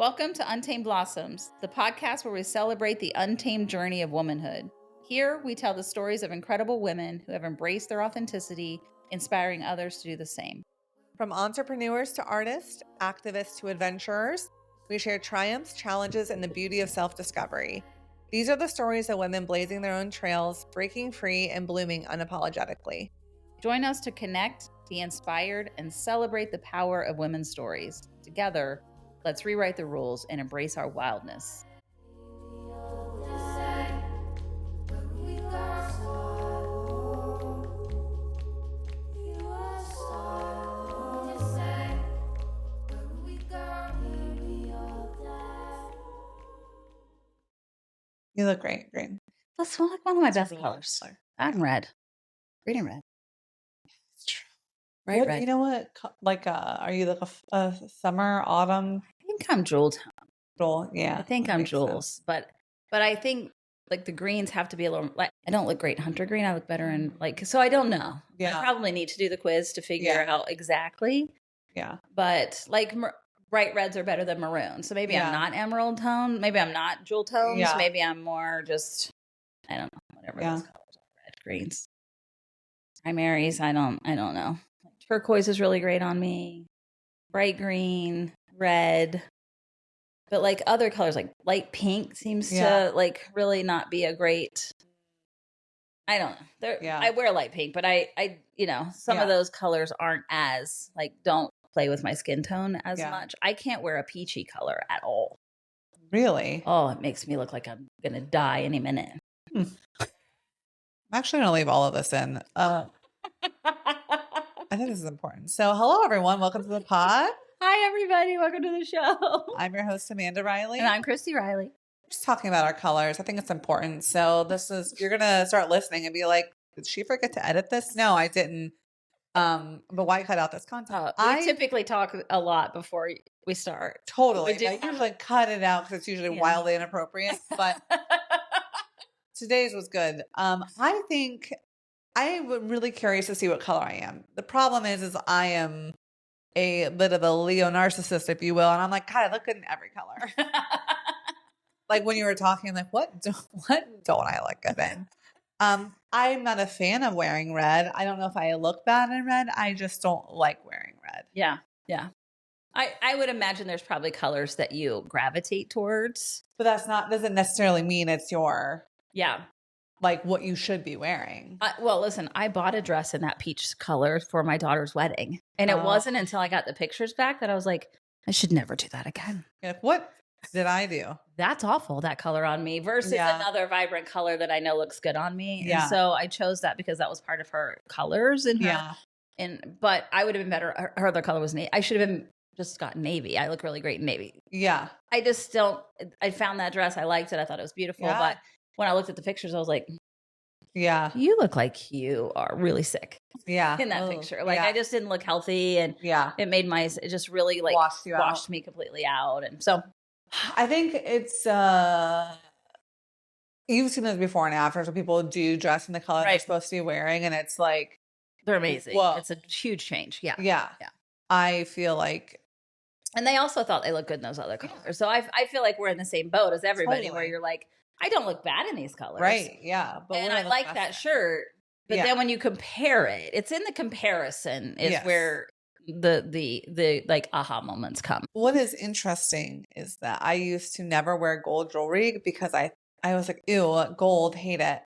Welcome to Untamed Blossoms, the podcast where we celebrate the untamed journey of womanhood. Here, we tell the stories of incredible women who have embraced their authenticity, inspiring others to do the same. From entrepreneurs to artists, activists to adventurers, we share triumphs, challenges, and the beauty of self-discovery. These are the stories of women blazing their own trails, breaking free, and blooming unapologetically. Join us to connect, be inspired, and celebrate the power of women's stories. Together, let's rewrite the rules and embrace our wildness. You look great, green. That's one of my best colors. I'm red. Green and red. It's true. Right, What, red. you know what? Are you like a summer, autumn? I think I'm jewel tone. Jewel? Yeah. I think that I'm makes jewels, sense. but I think like the greens have to be a little. Like I don't look great in hunter green. I look better in like. So I don't know. Yeah. I probably need to do the quiz to figure out exactly. Yeah. But like bright reds are better than maroon. So maybe I'm not emerald tone. Maybe I'm not jewel tones. Yeah. Maybe I'm more just I don't know whatever those colors are. Red, greens, primaries. I don't know. Turquoise is really great on me. Bright green, red. But like other colors, like light pink seems to like really not be a great. I don't know. I wear light pink, but I some of those colors aren't as like don't play with my skin tone as much. I can't wear a peachy color at all. Really? Oh, it makes me look like I'm gonna die any minute. I'm actually gonna leave all of this in. I think this is important. So, hello everyone. Welcome to the pod. Hi, everybody. Welcome to the show. I'm your host, Amanda Riley. And I'm Cristi Riley. We're just talking about our colors. I think it's important. So you're going to start listening and be like, did she forget to edit this? No, I didn't. But why cut out this content? We typically talk a lot before we start. Totally. I usually cut it out because it's usually wildly inappropriate. But today's was good. I think I'm really curious to see what color I am. The problem is I am a bit of a Leo narcissist, if you will. And I'm like, God, I look good in every color. Like when you were talking, like, what don't I look good in? I'm not a fan of wearing red. I don't know if I look bad in red. I just don't like wearing red. Yeah. Yeah. I would imagine there's probably colors that you gravitate towards. But doesn't necessarily mean it's your like what you should be wearing. Well, listen, I bought a dress in that peach color for my daughter's wedding. And it wasn't until I got the pictures back that I was like, I should never do that again. Like, what did I do? That's awful, that color on me versus another vibrant color that I know looks good on me. Yeah. And so I chose that because that was part of her colors in her. But I would have been better. Her other color was navy. I should have been just got navy. I look really great in navy. Yeah. I just don't. I found that dress. I liked it. I thought it was beautiful. Yeah. But when I looked at the pictures, I was like, you look like you are really sick. Yeah. In that picture. Like I just didn't look healthy. And it just really like washed me completely out. And so I think it's, you've seen this before and after. So people do dress in the color they're supposed to be wearing. And it's like, they're amazing. Whoa. It's a huge change. Yeah. Yeah. Yeah. I feel like. And they also thought they looked good in those other colors. So I feel like we're in the same boat as everybody where you're like, I don't look bad in these colors. Right. Yeah. But and I like that shirt. But then when you compare it, it's in the comparison is where the like aha moments come. What is interesting is that I used to never wear gold jewelry because I was like, ew, gold, hate it.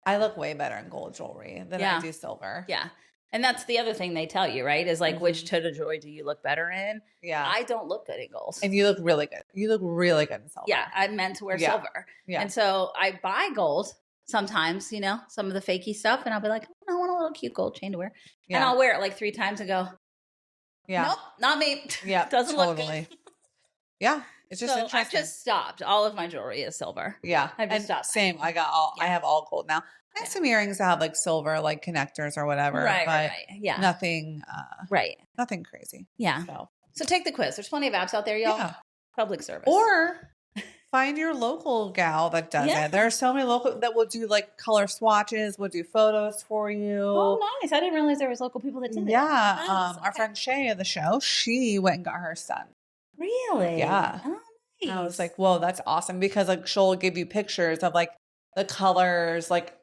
I look way better in gold jewelry than I do silver. Yeah. And that's the other thing they tell you, right? Is like, which tone of jewelry do you look better in? Yeah. I don't look good in gold. And you look really good. You look really good in silver. Yeah. I'm meant to wear silver. Yeah. And so I buy gold sometimes, some of the fakey stuff. And I'll be like, I want a little cute gold chain to wear. Yeah. And I'll wear it like 3 times and go, nope, not me. Yeah. Doesn't look good. Yeah. It's just interesting. I've just stopped. All of my jewelry is silver. Yeah. I've just stopped. Same. I have all gold now. I have some earrings that have like silver, like connectors or whatever. Right. Yeah. Nothing. Nothing crazy. Yeah. So take the quiz. There's plenty of apps out there, y'all. Yeah. Public service. Or find your local gal that does it. There are so many local that will do like color swatches, will do photos for you. Oh, nice. I didn't realize there was local people that did that. Yeah. Nice. Our friend Shay of the show, she went and got hers done. Really? Yeah. Oh, And I was like, whoa, that's awesome. Because like she'll give you pictures of like the colors like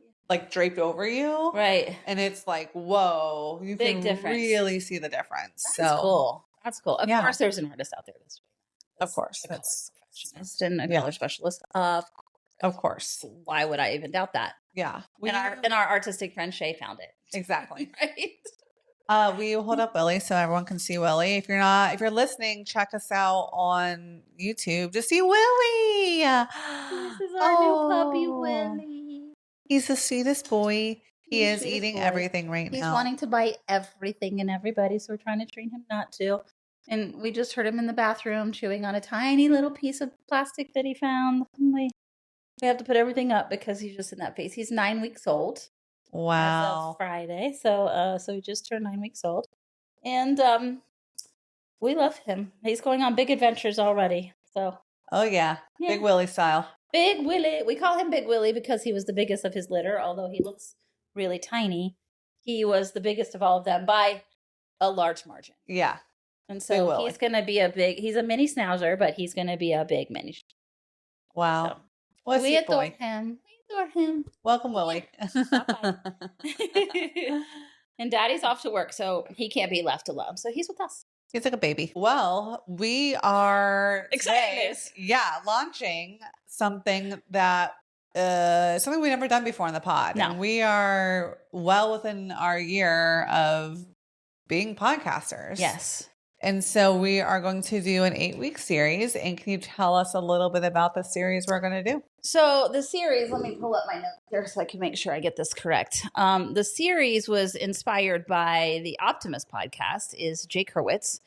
draped over you. Right. And it's like, whoa, you Big can difference. Really see the difference. That's cool. That's cool. Of course, there's an artist out there this way. Of course. A color perfectionist and a color specialist. Of course. Why would I even doubt that? Yeah. And our artistic friend Shay found it. Exactly. Right. We hold up Willie so everyone can see Willie. If you're listening, check us out on YouTube to see Willie. This is our new puppy, Willie. He's the sweetest boy. He He's is eating everything right now. He's wanting to bite everything and everybody, so we're trying to train him not to. And we just heard him in the bathroom chewing on a tiny little piece of plastic that he found. We have to put everything up because he's just in that phase. He's 9 weeks old. Wow. As of Friday. So he just turned 9 weeks old. And we love him. He's going on big adventures already. So Oh yeah. Big Willie style. Big Willie. We call him Big Willie because he was the biggest of his litter, although he looks really tiny. He was the biggest of all of them by a large margin. Yeah. And so he's going to be he's a mini schnauzer, but he's going to be a big mini. Wow. So we adore him. We adore him. Welcome, Willie. And Daddy's off to work, so he can't be left alone. So he's with us. He's like a baby. Well, we are excited. Launching something that something we've never done before in the pod. No. And we are well within our year of being podcasters. Yes. And so we are going to do an 8-week series. And can you tell us a little bit about the series we're going to do? So the series, let me pull up my notes here so I can make sure I get this correct. The series was inspired by the Optimist podcast, is Jake Hurwitz.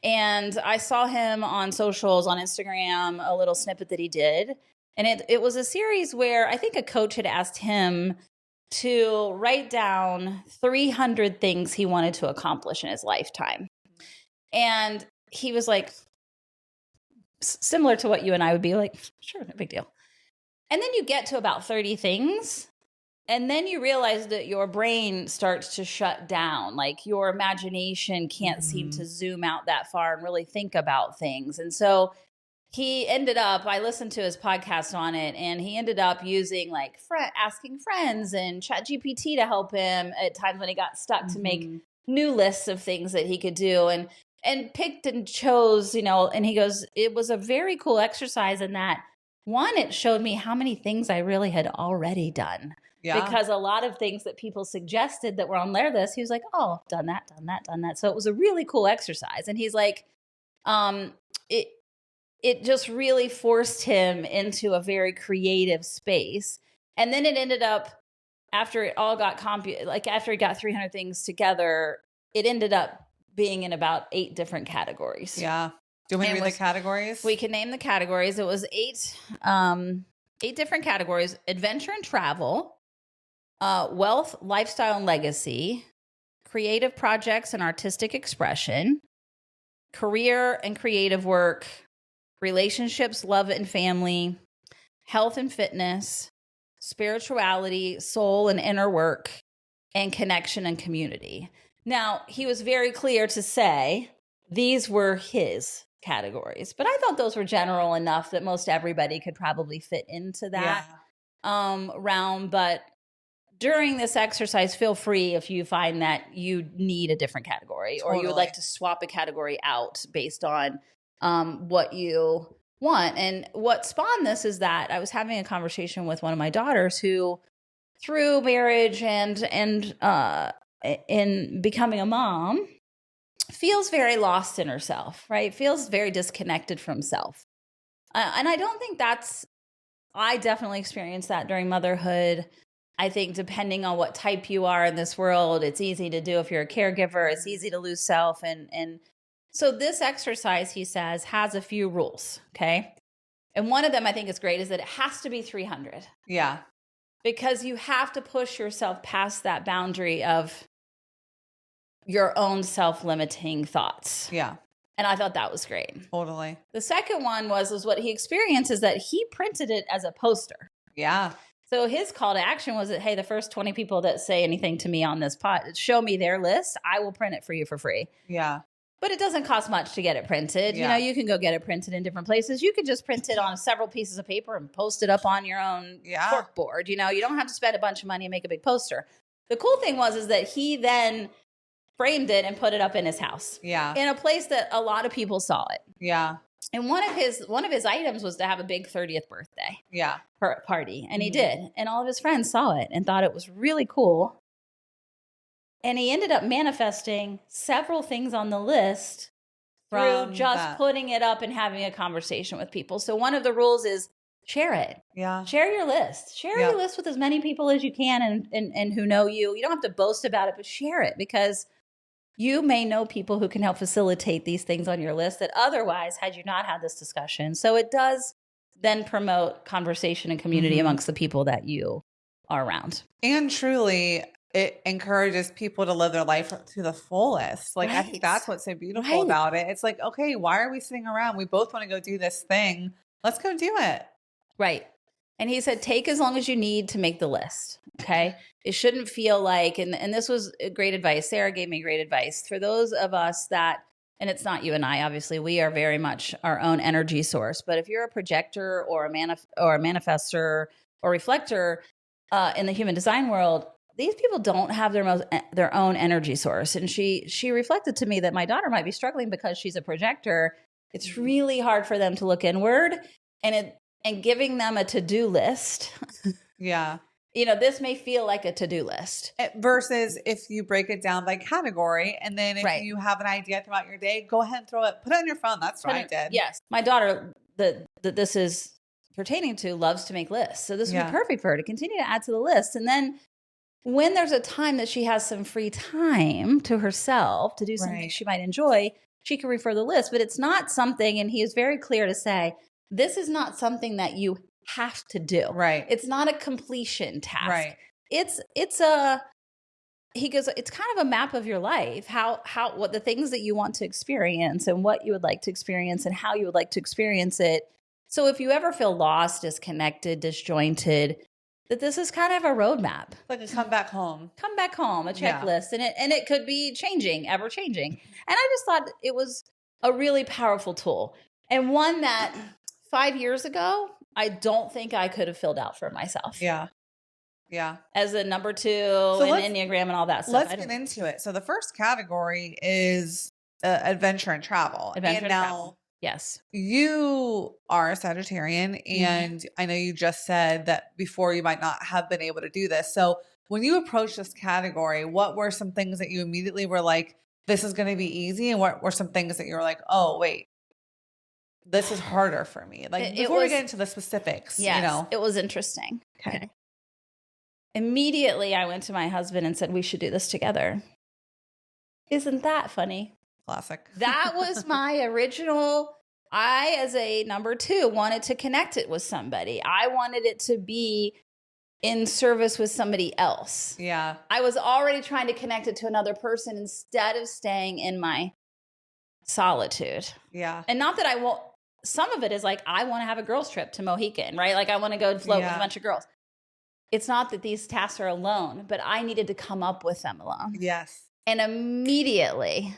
And I saw him on socials, on Instagram, a little snippet that he did. And it was a series where I think a coach had asked him to write down 300 things he wanted to accomplish in his lifetime. And he was like, similar to what you and I would be like, sure, no big deal. And then you get to about 30 things, and then you realize that your brain starts to shut down. Like your imagination can't seem to zoom out that far and really think about things. And so he ended up, I listened to his podcast on it, and he ended up using like asking friends and ChatGPT to help him at times when he got stuck to make new lists of things that he could do. And picked and chose, and he goes, it was a very cool exercise in that, one, it showed me how many things I really had already done. Yeah. Because a lot of things that people suggested that were on their list, he was like, oh, done that. So it was a really cool exercise. And he's like, it just really forced him into a very creative space. And then it ended up, after it all got after he got 300 things together, it ended up being in about 8 different categories. Yeah. Do you want me to read the categories? We can name the categories. It was 8 different categories: adventure and travel, wealth, lifestyle and legacy, creative projects and artistic expression, career and creative work, relationships, love and family, health and fitness, spirituality, soul and inner work, and connection and community. Now, he was very clear to say these were his categories, but I thought those were general enough that most everybody could probably fit into that realm. But during this exercise, feel free if you find that you need a different category or you would like to swap a category out based on what you want. And what spawned this is that I was having a conversation with one of my daughters who, through marriage and in becoming a mom, feels very lost in herself, right? Feels very disconnected from self. And I don't think I definitely experienced that during motherhood. I think depending on what type you are in this world, it's easy to do if you're a caregiver. It's easy to lose self. And so this exercise, he says, has a few rules, okay? And one of them I think is great is that it has to be 300. Yeah. Because you have to push yourself past that boundary of your own self-limiting thoughts. Yeah. And I thought that was great. Totally. The second one was what he experienced is that he printed it as a poster. Yeah. So his call to action was that, hey, the first 20 people that say anything to me on this pod, show me their list. I will print it for you for free. Yeah. But it doesn't cost much to get it printed. Yeah. You can go get it printed in different places. You can just print it on several pieces of paper and post it up on your own cork board. You don't have to spend a bunch of money and make a big poster. The cool thing is that he then framed it and put it up in his house. Yeah. In a place that a lot of people saw it. Yeah. And one of his items was to have a big 30th birthday party. And he did. And all of his friends saw it and thought it was really cool. And he ended up manifesting several things on the list through just putting it up and having a conversation with people. So one of the rules is share it. Yeah. Share your list. Share your list with as many people as you can and who know you. You don't have to boast about it, but share it, because you may know people who can help facilitate these things on your list that otherwise had you not had this discussion. So it does then promote conversation and community amongst the people that you are around. And truly, it encourages people to live their life to the fullest. Like, I think that's what's so beautiful about it. It's like, okay, why are we sitting around? We both want to go do this thing. Let's go do it. Right. And he said, take as long as you need to make the list. Okay. It shouldn't feel like, and this was great advice. Sarah gave me great advice for those of us that, and it's not you and I, obviously, we are very much our own energy source. But if you're a projector or a manifestor or reflector in the human design world, these people don't have their own energy source. And she reflected to me that my daughter might be struggling because she's a projector. It's really hard for them to look inward, and giving them a to-do list. Yeah. This may feel like a to-do list. Versus if you break it down by category, and then if you have an idea throughout your day, go ahead and put it on your phone. That's what I did. Yes. My daughter, that this is pertaining to, loves to make lists. So this would be perfect for her to continue to add to the list. And then when there's a time that she has some free time to herself to do something she might enjoy, she can refer the list. But it's not something, and he is very clear to say, this is not something that you have to do. Right. It's not a completion task. Right. He goes, it's kind of a map of your life, what the things that you want to experience and what you would like to experience and how you would like to experience it. So if you ever feel lost, disconnected, disjointed, that this is kind of a roadmap. Like a come back home, a checklist. Yeah. And it could be changing, ever changing. And I just thought it was a really powerful tool, and one that 5 years ago, I don't think I could have filled out for myself. Yeah. Yeah. As a number 2 in Enneagram and all that stuff. Let's get into it. So the first category is adventure and travel. Travel. Yes. You are a Sagittarian, and I know you just said that before you might not have been able to do this. So when you approached this category, what were some things that you immediately were like, this is going to be easy? And what were some things that you were like, oh, wait, this is harder for me? Like, before we get into the specifics, it was interesting. Okay. Immediately, I went to my husband and said, we should do this together. Isn't that funny? Classic. That was my original. I, as a number 2, wanted to connect it with somebody. I wanted it to be in service with somebody else. Yeah. I was already trying to connect it to another person instead of staying in my solitude. Yeah. And not that I won't. Some of it is like, I want to have a girls' trip to Mohican, right? Like, I want to go float with a bunch of girls. It's not that these tasks are alone, but I needed to come up with them alone. Yes. And immediately,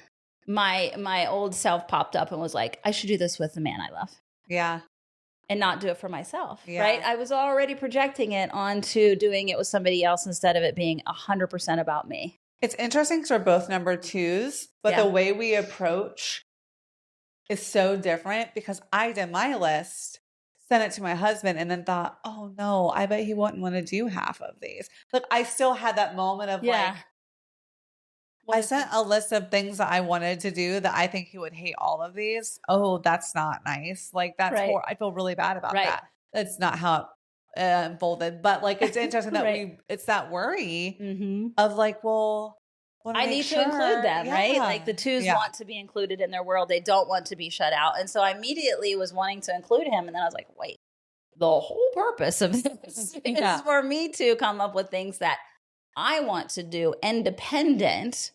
my old self popped up and was like, I should do this with the man I love. Yeah. And not do it for myself, right? I was already projecting it onto doing it with somebody else instead of it being 100% about me. It's interesting because we're both number 2s, but the way we approach is so different, because I did my list, sent it to my husband, and then thought, oh no, I bet he wouldn't want to do half of these. Like, I still had that moment of like, I sent a list of things that I wanted to do that I think he would hate all of these. Oh, that's not nice. Like, that's I feel really bad about that. That's not how it unfolded. But like, it's interesting that it's that worry of like, well, I need to include them, right? Like, the 2s want to be included in their world. They don't want to be shut out. And so I immediately was wanting to include him. And then I was like, wait, the whole purpose of this is for me to come up with things that I want to do independent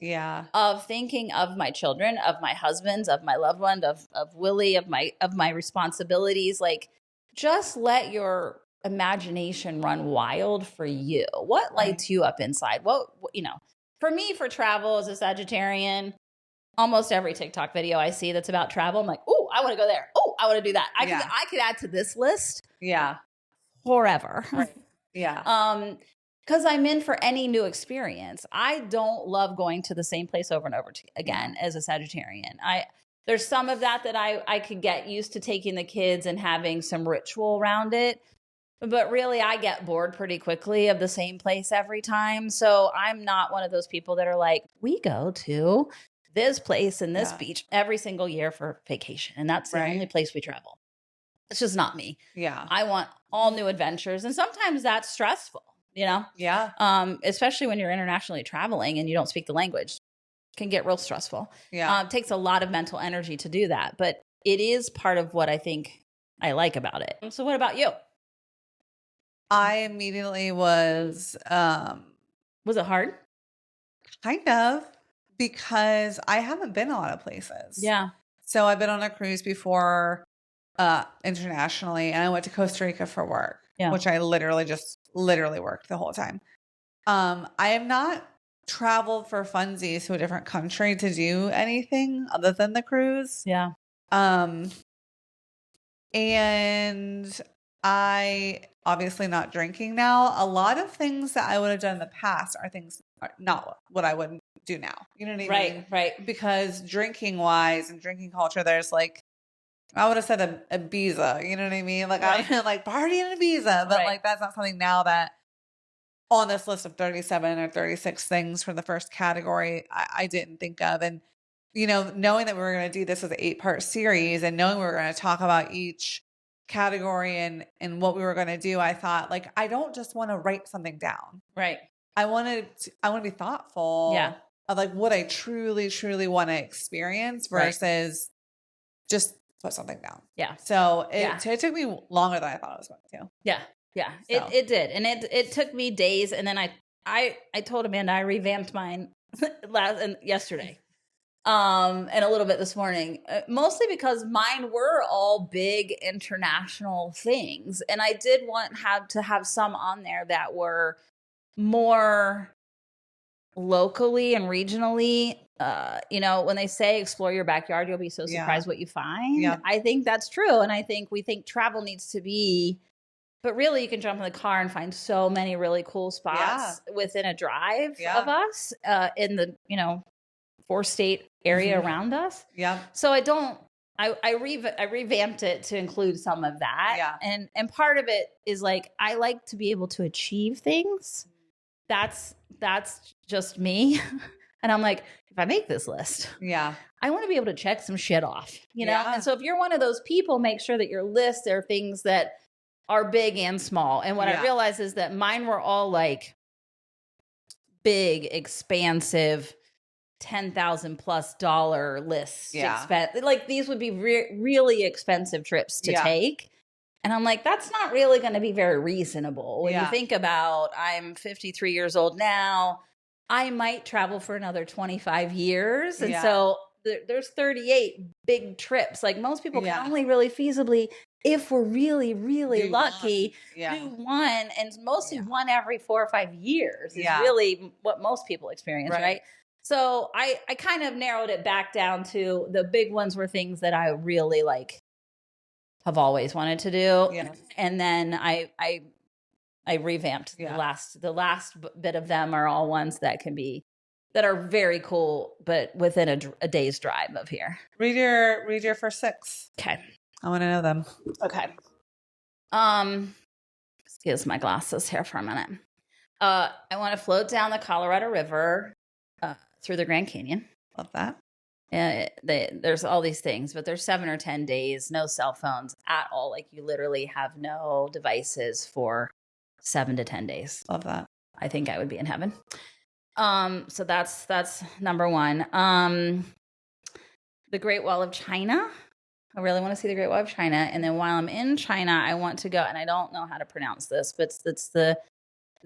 of thinking of my children, of my husbands, of my loved one, of Willie, of my responsibilities. Like, just let your imagination run wild for you. What lights you up inside? For me, for travel as a Sagittarian, almost every TikTok video I see that's about travel, I'm like, oh, I want to go there. Oh, I want to do that. I could add to this list. Yeah. Forever. Right. Yeah. Because I'm in for any new experience. I don't love going to the same place over and over again as a Sagittarian. There's some of that I could get used to taking the kids and having some ritual around it. But really, I get bored pretty quickly of the same place every time. So I'm not one of those people that are like, we go to this place and this beach every single year for vacation. And that's the only place we travel. It's just not me. Yeah. I want all new adventures. And sometimes that's stressful, you know? Yeah. Especially when you're internationally traveling and you don't speak the language. It can get real stressful. Yeah. It takes a lot of mental energy to do that. But it is part of what I think I like about it. So what about you? I immediately was it hard? Kind of, because I haven't been a lot of places. Yeah. So I've been on a cruise before internationally, and I went to Costa Rica for work, which I literally worked the whole time. I have not traveled for funsies to a different country to do anything other than the cruise. Yeah. And I obviously not drinking now. A lot of things that I would have done in the past are not what I would do now. You know what I mean? Right. Because drinking wise and drinking culture, there's like, I would have said Ibiza. You know what I mean? Like I would like party in Ibiza, but like that's not something now that on this list of 37 or 36 things for the first category, I didn't think of. And, you know, knowing that we were going to do this as an 8-part series and knowing we were going to talk about each category and what we were going to do, I thought, like, I don't just want to write something down. Right. I want to be thoughtful of like what I truly, truly want to experience versus just put something down. Yeah. So it took me longer than I thought it was going to. Yeah. Yeah, so. It did. And it took me days. And then I told Amanda I revamped mine yesterday and a little bit this morning, mostly because mine were all big international things. And I did want to have some on there that were more locally and regionally. You know, when they say explore your backyard, you'll be so surprised what you find. Yeah. I think that's true. And I think we think travel needs to be, but really you can jump in the car and find so many really cool spots within a drive of us in the, 4-state area around us. Yeah. So I revamped it to include some of that. Yeah. And part of it is like, I like to be able to achieve things. That's just me. And I'm like, if I make this list, I want to be able to check some shit off, you know? And so if you're one of those people, make sure that your list, there are things that are big and small. And what I realized is that mine were all like big, expansive, $10,000+ lists. Like these would be really expensive trips to take. And I'm like, that's not really going to be very reasonable. When you think about, I'm 53 years old now, I might travel for another 25 years. And so there's 38 big trips. Like most people can only really feasibly, if we're really, really lucky, do one, and mostly one every 4 or 5 years is really what most people experience, right? So I kind of narrowed it back down to the big ones were things that I really like have always wanted to do. Yeah. And then I revamped the last bit of them are all ones that that are very cool, but within a day's drive of here. Read your first 6. Okay. I want to know them. Okay. Excuse my glasses here for a minute. I want to float down the Colorado River through the Grand Canyon. Love that. There's all these things, but there's 7 or 10 days, no cell phones at all. Like you literally have no devices for 7 to 10 days. Love that. I think I would be in heaven. So that's number 1. The Great Wall of China. I really want to see the Great Wall of China. And then while I'm in China, I want to go, and I don't know how to pronounce this, but it's the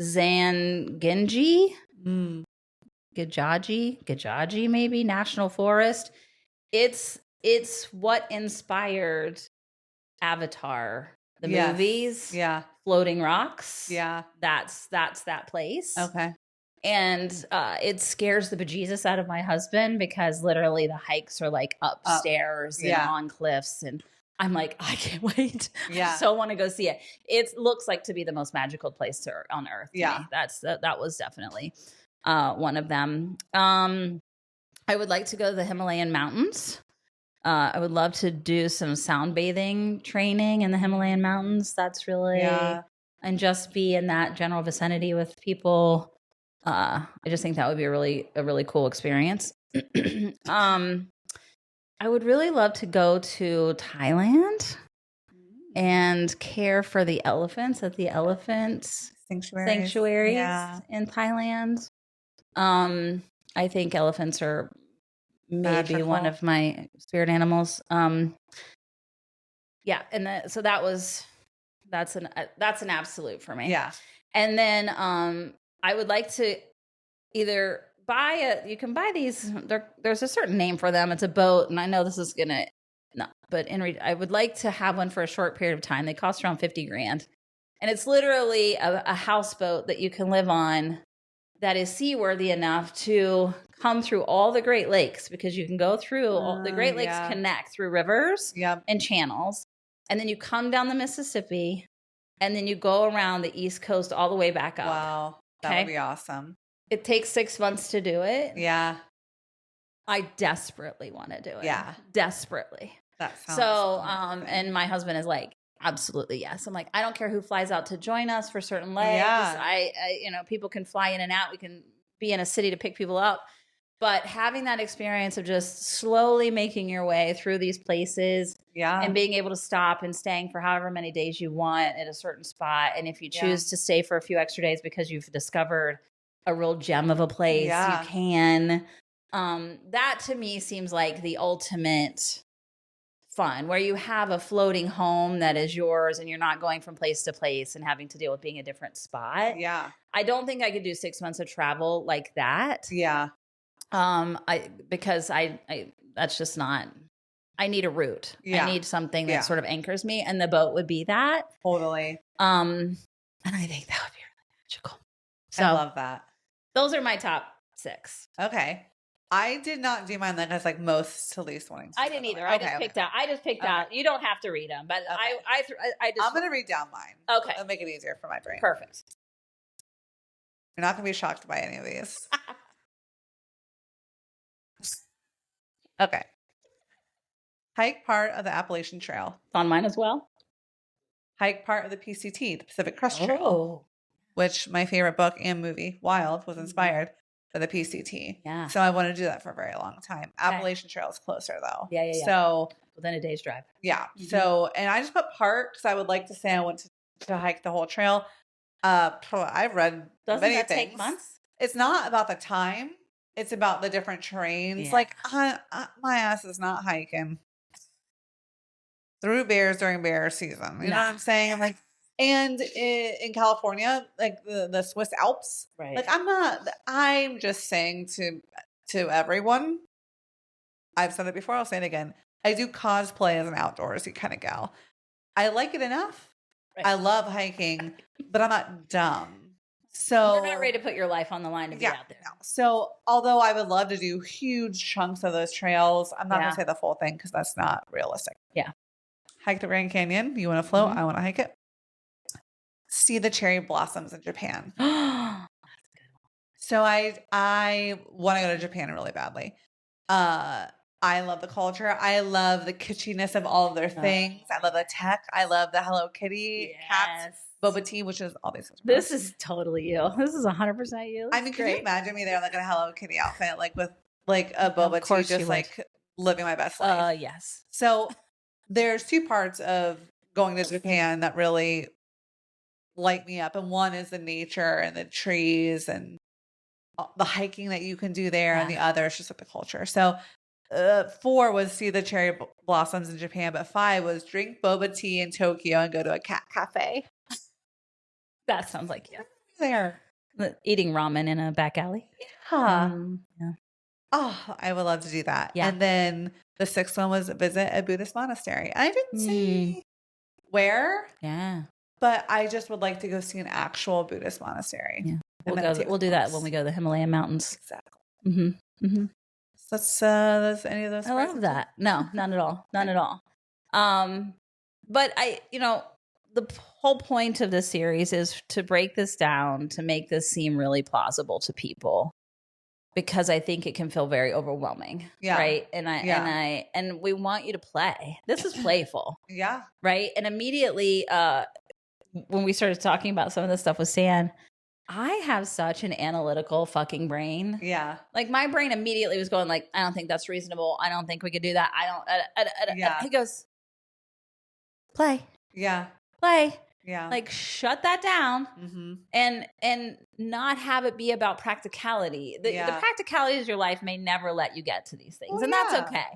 Zangenji. Gajaji maybe National Forest. It's what inspired Avatar, the movies. Yeah. Floating rocks. Yeah. That's that place. Okay. And it scares the bejesus out of my husband because literally the hikes are like upstairs and on cliffs. And I'm like, I can't wait. I so want to go see it. It looks like to be the most magical place on earth to me. That was definitely one of them. I would like to go to the Himalayan mountains. I would love to do some sound bathing training in the Himalayan mountains. That's really, and just be in that general vicinity with people. I just think that would be a really cool experience. I would really love to go to Thailand and care for the elephants at the elephant sanctuaries in Thailand. I think elephants are maybe one of my spirit animals. Yeah, and so that's an absolute for me. Yeah, and then I would like to either you can buy these. There's a certain name for them. It's a boat, and I know this is gonna but I would like to have one for a short period of time. They cost around $50,000, and it's literally a houseboat that you can live on that is seaworthy enough to come through all the Great Lakes, because you can go through the Great Lakes connect through rivers and channels, and then you come down the Mississippi, and then you go around the East Coast all the way back up. Wow, that would be awesome. It takes 6 months to do it. Yeah. I desperately want to do it. Yeah. Desperately. That sounds amazing. And my husband is like, absolutely yes. I'm like, I don't care who flies out to join us for certain legs. Yeah. People can fly in and out. We can be in a city to pick people up. But having that experience of just slowly making your way through these places and being able to stop and staying for however many days you want at a certain spot. And if you choose to stay for a few extra days because you've discovered a real gem of a place, you can. That to me seems like the ultimate fun, where you have a floating home that is yours and you're not going from place to place and having to deal with being a different spot. Yeah. I don't think I could do 6 months of travel like that. Yeah. Because that's just not, I need a route. Yeah. I need something that sort of anchors me, and the boat would be that. Totally. And I think that would be really magical. So I love that. Those are my top 6. Okay. I did not do mine like as like most to least wanting to. I didn't either. I just picked out. You don't have to read them, but I just. I'm going to read down mine. Okay. It'll make it easier for my brain. Perfect. You're not going to be shocked by any of these. Okay. Hike part of the Appalachian Trail. It's on mine as well. Hike part of the PCT, the Pacific Crest Trail, which my favorite book and movie, Wild, was inspired for the PCT. Yeah. So I wanted to do that for a very long time. Okay. Appalachian Trail is closer though. Yeah. So within a day's drive. Yeah. Mm-hmm. So, and I just put part because I would like to say I want to hike the whole trail. I've read many things. Take months? It's not about the time. It's about the different terrains. Yeah. Like my ass is not hiking through bears during bear season. You know what I'm saying? I'm like, and in California, like the Swiss Alps, right? Like I'm just saying to everyone, I've said it before, I'll say it again. I do cosplay as an outdoorsy kind of gal. I like it enough. Right. I love hiking, but I'm not dumb. So you're not ready to put your life on the line to be out there. No. So although I would love to do huge chunks of those trails, I'm not going to say the full thing because that's not realistic. Yeah. Hike the Grand Canyon. You want to float? Mm-hmm. I want to hike it. See the cherry blossoms in Japan. That's a good one. So I want to go to Japan really badly. I love the culture. I love the kitschiness of all of their things. I love the tech. I love the Hello Kitty cats. Boba tea, which is all these things. This is totally you. This is 100% you. I mean, can you imagine me there like in a Hello Kitty outfit, like with like a boba tea, just like living my best life? Yes. So there's 2 parts of going to Japan that really light me up. And one is the nature and the trees and the hiking that you can do there. Yeah. And the other is just like the culture. So 4 was see the cherry blossoms in Japan, but 5 was drink boba tea in Tokyo and go to a cat cafe. That sounds like you. There. Eating ramen in a back alley. Yeah. Yeah. Oh, I would love to do that. Yeah. And then the 6th one was visit a Buddhist monastery. I didn't say where. Yeah. But I just would like to go see an actual Buddhist monastery. Yeah. We'll do that when we go to the Himalayan mountains. Exactly. Mm-hmm. Mm-hmm. That's any of those. I love that. No, none at all. None at all. But the whole point of this series is to break this down, to make this seem really plausible to people, because I think it can feel very overwhelming. Yeah. Right. And we want you to play. This is playful. Yeah. Right. And immediately, when we started talking about some of this stuff with Stan, I have such an analytical fucking brain. Yeah. Like my brain immediately was going like, I don't think that's reasonable. I don't think we could do that. Yeah. He goes, play. Yeah. Play. Yeah. Like shut that down. Mm-hmm. and not have it be about practicality. The practicalities of your life may never let you get to these things. And that's okay.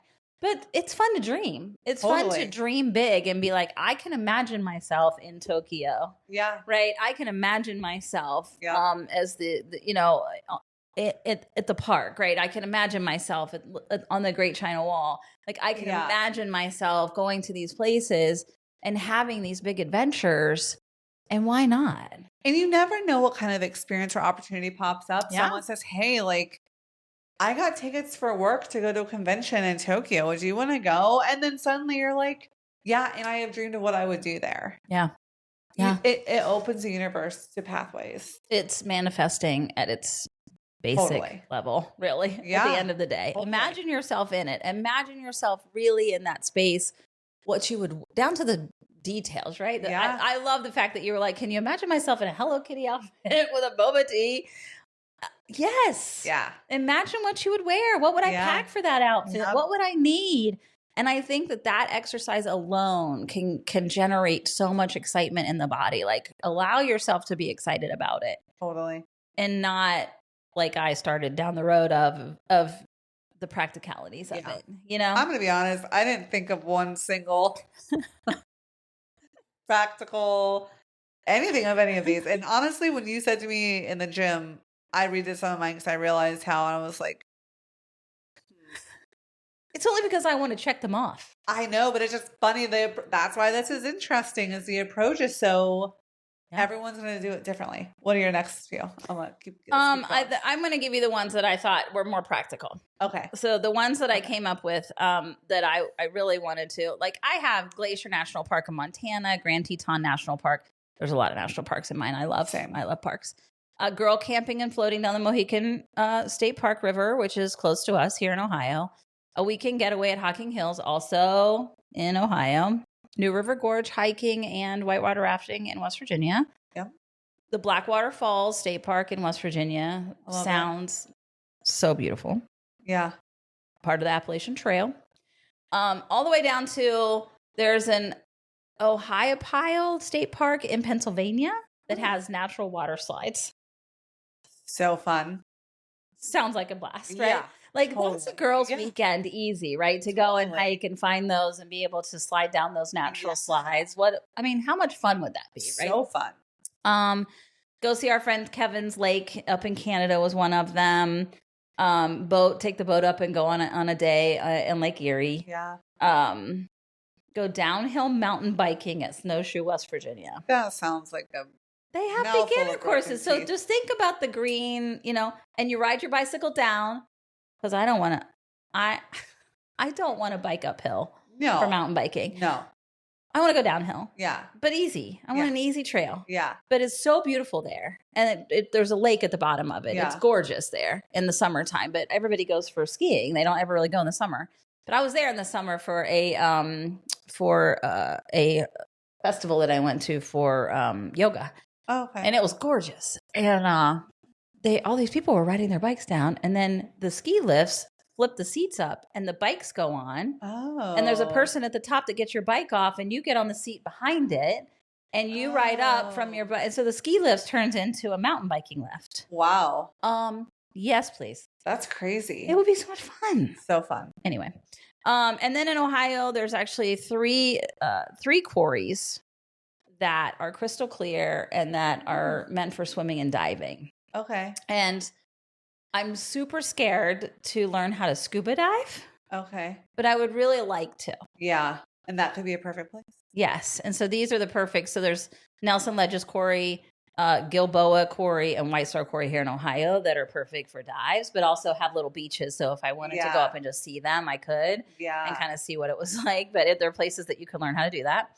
But it's fun to dream. It's fun to dream big and be like, I can imagine myself in Tokyo. Yeah. Right. I can imagine myself as at the park. Right. I can imagine myself on the Great China Wall. Like I can imagine myself going to these places and having these big adventures. And why not? And you never know what kind of experience or opportunity pops up. Yeah. Someone says, hey, like, I got tickets for work to go to a convention in Tokyo. Would you want to go? And then suddenly you're like, yeah, and I have dreamed of what I would do there. Yeah. Yeah. It opens the universe to pathways. It's manifesting at its basic level, really, at the end of the day. Totally. Imagine yourself in it. Imagine yourself really in that space, what you would, down to the details, right? I love the fact that you were like, can you imagine myself in a Hello Kitty outfit with a boba tea? Yes. Yeah. Imagine what you would wear. What would I pack for that outfit? Yep. What would I need? And I think that exercise alone can generate so much excitement in the body. Like allow yourself to be excited about it. Totally. And not like I started down the road of the practicalities of it. You know? I'm going to be honest. I didn't think of one single practical anything of any of these. And honestly, when you said to me in the gym, I redid some of mine because I realized how I was like, it's only because I want to check them off. I know, but it's just funny. That's why this is interesting, is the approach is so everyone's going to do it differently. What are your next few? I'm going to keep I'm going to give you the ones that I thought were more practical. Okay. So the ones that I came up with that I really wanted to, like I have Glacier National Park in Montana, Grand Teton National Park. There's a lot of national parks in mine. I love parks. Girl camping and floating down the Mohican State Park River, which is close to us here in Ohio. A weekend getaway at Hocking Hills, also in Ohio. New River Gorge hiking and whitewater rafting in West Virginia. Yeah. The Blackwater Falls State Park in West Virginia sounds so beautiful. Yeah. Part of the Appalachian Trail. All the way down to there's an Ohiopyle State Park in Pennsylvania that has natural water slides. So fun. Sounds like a blast, right? Yeah. Like that's a girl's weekend easy, right? To go and hike and find those and be able to slide down those natural slides. How much fun would that be, right? So fun. Go see our friend Kevin's Lake up in Canada was one of them. Take the boat up and go on a day in Lake Erie. Yeah. Go downhill mountain biking at Snowshoe, West Virginia. That sounds like they have beginner courses. So just think about the green, and you ride your bicycle down. Because I don't want to bike uphill for mountain biking. No. I want to go downhill. Yeah. But easy. I want an easy trail. Yeah. But it's so beautiful there. And there's a lake at the bottom of it. Yeah. It's gorgeous there in the summertime. But everybody goes for skiing. They don't ever really go in the summer. But I was there in the summer for a festival that I went to for yoga. Oh, okay. And it was gorgeous. And all these people were riding their bikes down, and then the ski lifts flip the seats up and the bikes go on. Oh. And there's a person at the top that gets your bike off and you get on the seat behind it and you ride up from your bike. And so the ski lift turns into a mountain biking lift. Wow. Yes, please. That's crazy. It would be so much fun. So fun. Anyway. And then in Ohio, there's actually three quarries that are crystal clear and that are meant for swimming and diving. Okay. And I'm super scared to learn how to scuba dive. Okay. But I would really like to. Yeah. And that could be a perfect place. Yes. And so these are the perfect. So there's Nelson Ledges Quarry Gilboa Quarry and White Star Quarry here in Ohio that are perfect for dives, but also have little beaches. So if I wanted to go up and just see them, I could and kind of see what it was like. But there are places that you can learn how to do that.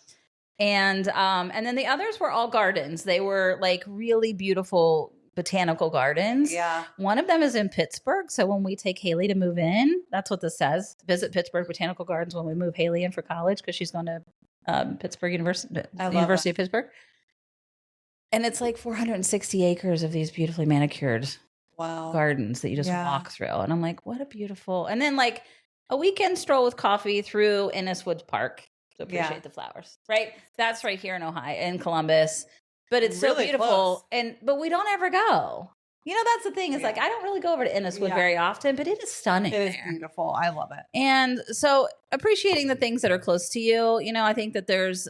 And then the others were all gardens. They were like really beautiful botanical gardens. Yeah. One of them is in Pittsburgh. So when we take Haley to move in, that's what this says. Visit Pittsburgh Botanical Gardens when we move Haley in for college because she's going to Pittsburgh University, University of Pittsburgh. And it's like 460 acres of these beautifully manicured gardens that you just walk through. And I'm like, what a beautiful. And then like a weekend stroll with coffee through Innis Woods Park to appreciate the flowers, right? That's right here in Ohio, in Columbus. But it's really so beautiful. But we don't ever go. You know, that's the thing is like, I don't really go over to Inniswood very often, but it is stunning. It is beautiful. I love it. And so appreciating the things that are close to you, you know, I think that there's,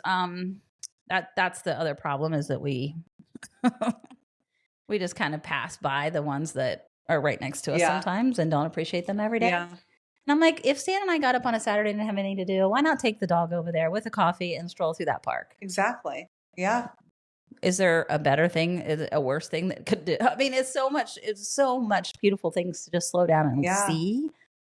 that's the other problem is that we just kind of pass by the ones that are right next to us sometimes and don't appreciate them every day. Yeah. And I'm like, if Stan and I got up on a Saturday and didn't have anything to do, why not take the dog over there with a coffee and stroll through that park? Exactly. Yeah. Is there a better thing? Is it a worse thing that could do? I mean, it's so much beautiful things to just slow down and see.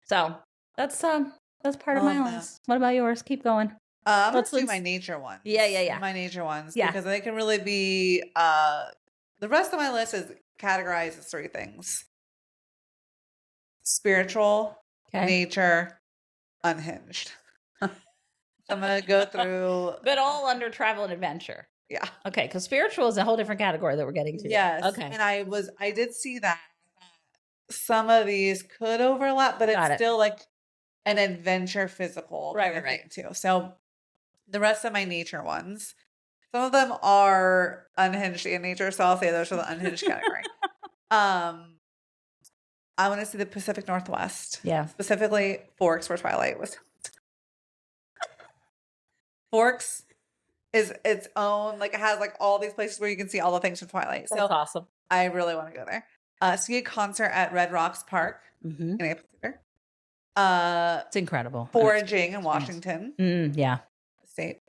So that's part of my list. What about yours? Keep going. Let's do my nature ones. Yeah. My nature ones. Yeah. Because they can really be, the rest of my list is categorized as three things. Spiritual, nature, unhinged. I'm going to go through. But all under travel and adventure. Yeah. Okay. Because spiritual is a whole different category that we're getting to. Yes. Okay. And I did see that some of these could overlap, but it's still like an adventure physical. Right. Too. So the rest of my nature ones, some of them are unhinged in nature. So I'll say those are the unhinged category. I want to see the Pacific Northwest. Yeah. Specifically Forks where Twilight was. Forks is its own, like it has like all these places where you can see all the things from Twilight. So that's awesome. I really want to go there. See a concert at Red Rocks Park in April. It's incredible. Foraging in Washington. Yeah. State.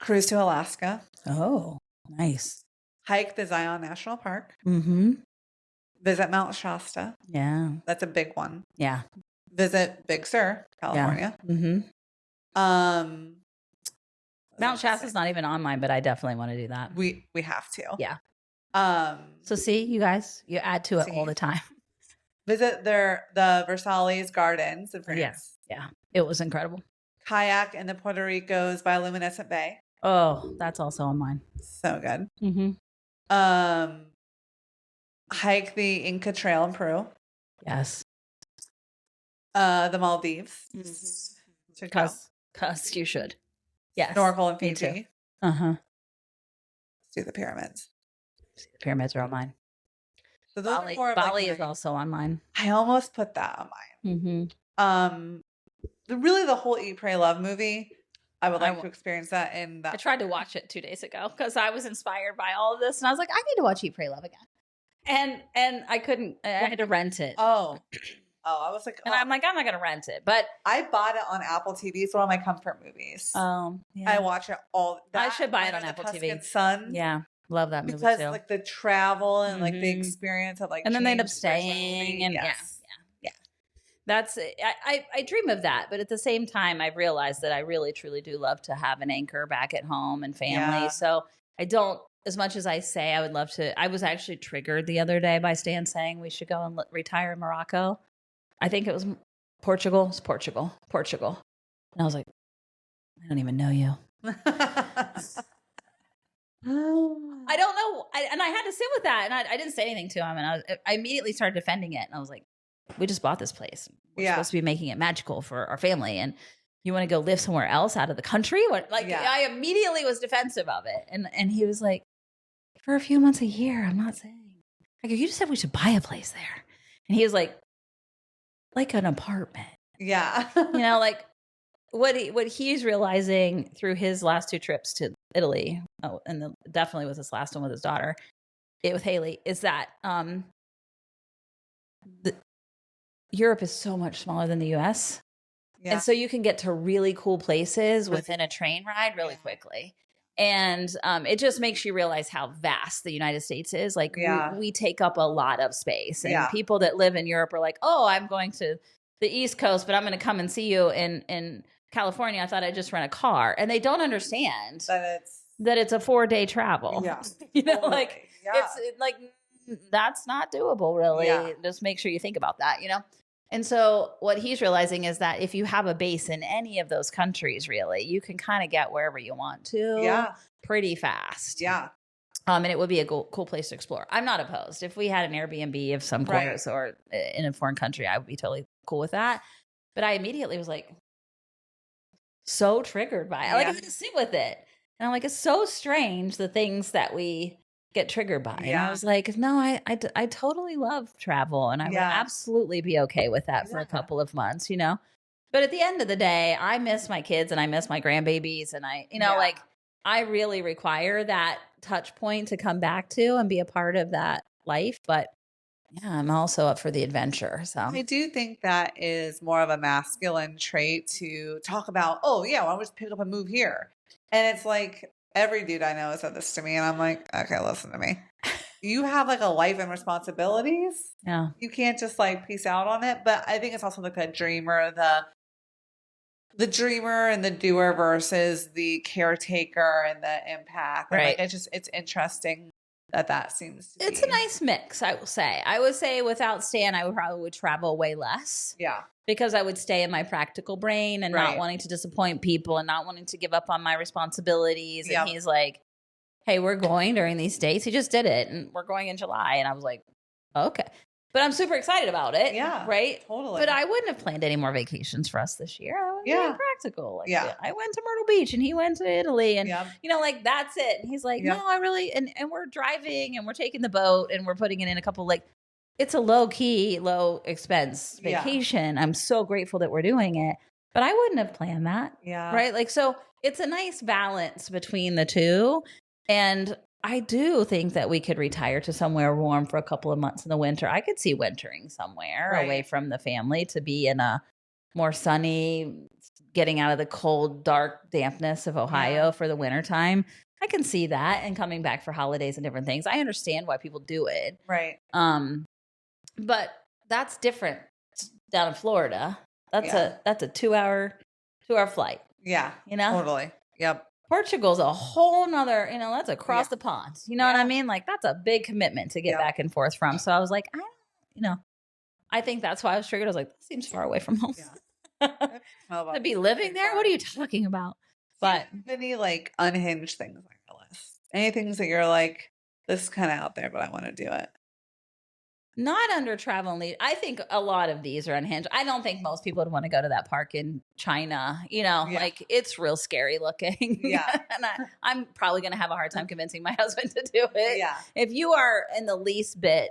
Cruise to Alaska. Oh, nice. Hike the Zion National Park. Visit Mount Shasta. Yeah. That's a big one. Yeah. Visit Big Sur, California. Yeah. Mount Shasta's not even on mine, but I definitely want to do that. We have to. Yeah. So see, you guys, you add to it all the time. Visit the Versailles Gardens in France. Yes. Yeah. It was incredible. Kayak in the Puerto Rico's bioluminescent bay. Oh, that's also on mine. So good. Hike the Inca Trail in Peru. Yes. The Maldives. Because you should. Yes. Snorkel in Fiji. Uh-huh. Do the pyramids. The pyramids are on mine. So those are Bali is also on mine. I almost put that on mine. The whole Eat, Pray, Love movie. I would like to experience that in that. I tried to watch it 2 days ago because I was inspired by all of this, and I was like, I need to watch Eat, Pray, Love again. And I couldn't. I had to rent it. Oh, I was like, and I'm like, I'm not gonna rent it, but I bought it on Apple TV. It's one of my comfort movies. Yeah. I watch it all. I should buy it on Apple TV. Sun. Yeah, love that movie because too. like the travel and like the experience of like, and then they end up staying, and yeah. That's I dream of that, but at the same time, I've realized that I really truly do love to have an anchor back at home and family. Yeah. So I don't. As much as I say I would love to, I was actually triggered the other day by Stan saying we should go and retire in Morocco. I think it was Portugal. It's Portugal. And I was like, I don't even know you. I don't know. And I had to sit with that. And I didn't say anything to him. And I immediately started defending it. And I was like, we just bought this place. We're supposed to be making it magical for our family. And you want to go live somewhere else out of the country? I immediately was defensive of it. And he was like, for a few months a year, I'm not saying. I go, you just said we should buy a place there. And he was like an apartment. Yeah. Like what he's realizing through his last 2 trips to Italy, and definitely with this last one with his daughter, with Haley, is that Europe is so much smaller than the US. Yeah. And so you can get to really cool places within a train ride really quickly. And it just makes you realize how vast the United States is. Like we take up a lot of space, and people that live in Europe are like, oh, I'm going to the East Coast, but I'm going to come and see you in California. I thought I'd just rent a car. And they don't understand that it's a 4-day travel. Yeah. You know, like it's like, that's not doable really. Yeah. Just make sure you think about that, you know? And so what he's realizing is that if you have a base in any of those countries, really, you can kind of get wherever you want to pretty fast. Yeah. And it would be a cool place to explore. I'm not opposed. If we had an Airbnb of some course or in a foreign country, I would be totally cool with that. But I immediately was like, so triggered by it. Like I had to sit with it. And I'm like, it's so strange, the things that we get triggered by. And I was like, no, I totally love travel, and I would absolutely be okay with that for a couple of months, you know? But at the end of the day, I miss my kids and I miss my grandbabies, and I, you know, like I really require that touch point to come back to and be a part of that life. But yeah, I'm also up for the adventure. So I do think that is more of a masculine trait to talk about, oh yeah, well, I'll just pick up and move here. And it's like, every dude I know has said this to me, and I'm like, okay, listen to me. You have like a life and responsibilities. Yeah. You can't just like peace out on it. But I think it's also like a dreamer, the dreamer and the doer versus the caretaker and the empath. And Right. like it's interesting that seems to it's be a nice mix, I will say. I would say without Stan, I probably would travel way less. Yeah. Because I would stay in my practical brain and not wanting to disappoint people and not wanting to give up on my responsibilities. And he's like, hey, we're going during these dates. He just did it. And we're going in July. And I was like, okay. But I'm super excited about it. Yeah. Right? Totally. But I wouldn't have planned any more vacations for us this year. I was being practical. Like, I went to Myrtle Beach and he went to Italy. And, you know, like, that's it. And he's like, no, I really, and we're driving and we're taking the boat and we're putting it in a couple, like, it's a low key, low expense vacation. I'm so grateful that we're doing it, but I wouldn't have planned that. Yeah. Right. Like, so it's a nice balance between the two. And I do think that we could retire to somewhere warm for a couple of months in the winter. I could see wintering somewhere away from the family to be in a more sunny, getting out of the cold, dark dampness of Ohio for the wintertime. I can see that, and coming back for holidays and different things. I understand why people do it. Right. But that's different down in Florida. That's a 2-hour flight. Yeah. You know? Totally. Yep. Portugal's a whole nother, you know, that's across the pond. You know what I mean? Like, that's a big commitment to get back and forth from. So I was like, I think that's why I was triggered. I was like, that seems far away from home. Yeah. To be living there? What are you talking about? But any like unhinged things on your list? Any things that you're like, this is kind of out there, but I want to do it? Not under travel and lead. I think a lot of these are unhinged. I don't think most people would want to go to that park in China. You know, like, it's real scary looking. Yeah. And I'm probably going to have a hard time convincing my husband to do it. Yeah. If you are in the least bit